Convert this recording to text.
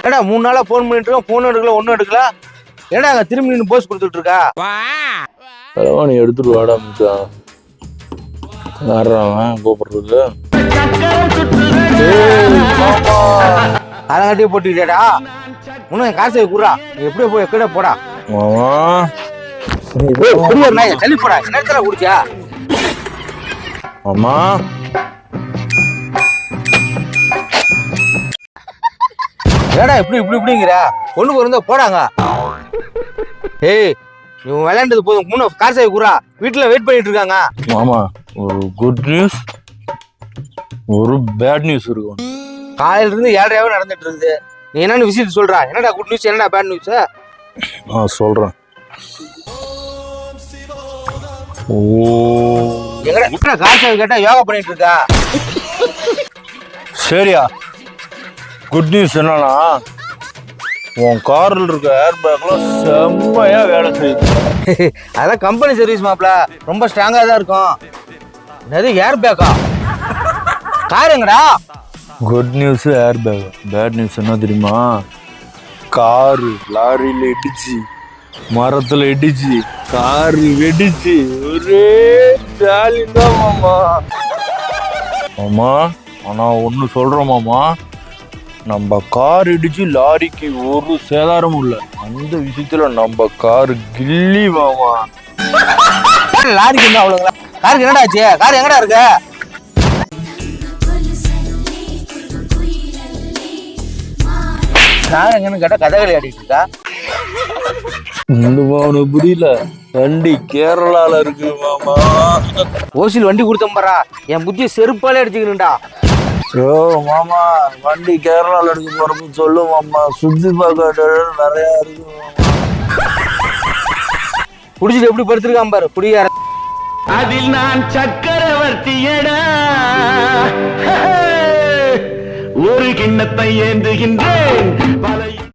ஏடா 3 நாளா போன் பண்ணிட்டு இருக்கோம், போன் எடுக்கல, ஒன்னும் எடுக்கல. ஏடா அங்க திரும்பி நின்று போஸ் கொடுத்துட்டு இருக்கா? நீ எடுத்துட்டு வாடா மச்சான். யாராவன் கூப்பிடுறது? அதங்காட்டியே போட்டுக்கிட்டேடா. முன்ன காசை குடுறா, எப்படியோ போய் எக்கட போடா. தள்ளி போடா, நேரத்துல குடிச்சா அம்மா. ஏடா இப்படி இப்படிங்கிற ஒண்ணுக்கு இருந்தா போடாங்க. ஏய் இவன் விளையாண்டது போதும், முன்ன காசை குடுறா, வீட்டுல வெயிட் பண்ணிட்டு இருக்காங்க. மாமா ஒரு குட் நியூஸ் ஒரு பேட் நியூஸ் இருக்கும். காலையில இருந்து 7:30 நடந்துட்டு இருக்குது. நீ என்னன்னு விஷயத்த சொல்றா. என்னடா குட் நியூஸ், என்னடா பேட் நியூஸ்? நான் சொல்றேன். எங்கடா காசை கேட்டா யோகா பண்ணிட்டு இருக்கா? சரியா, குட் நியூஸ் என்னன்னா உன் காரில் இருக்க ஏர் பேக்லாம் செம்மையா வேலை செய்யுது. அதெல்லாம் கம்பெனி சர்வீஸ் மாப்ள, ரொம்ப ஸ்ட்ராங்கா தான் இருக்கும். என்னது ஏர் பேக்கா? கார் எங்கடா? Good news air bag, bad news என்ன தெரியுமா? காரு லாரியில இடிச்சு, மரத்துல இடிச்சு, காரு வெடிச்சு, ஒரே ஜாலி தான் மாமா. மாமா ஆனா ஒண்ணு சொல்றோம் மாமா, நம்ம கார் இடிச்சு லாரிக்கு ஒரு சேதாரமும் இல்லை. அந்த விஷயத்துல நம்ம காரு கில்லி மாமா. லாரிக்கு என்ன அவ்வளவுங்களா? காருக்கு என்னடா ஆச்சு? கார் எங்கடா இருக்கு? கார் எங்கன்னு கேட்டா கதகளி ஆடிட்டு இருக்கா. உனக்கு புரியல, வண்டி கேரளால இருக்கு மாமா. ஓசில் வண்டி கொடுத்தோம் பாரா, என் புத்திய செருப்பாலே அடிச்சுக்கணும்டா. ஓ மாமா, வண்டி கேரளால எடுக்க போறப்ப சொல்லு மாமா, சுத்தி பார்க்க நிறைய இருக்கு மாமா. குடிச்சிட்டு எப்படி படுத்திருக்கான் பாரு குடியார. அதில் நான் சக்கரவர்த்தியடா, ஒரு கிண்ணத்தை ஏந்துகின்றேன்.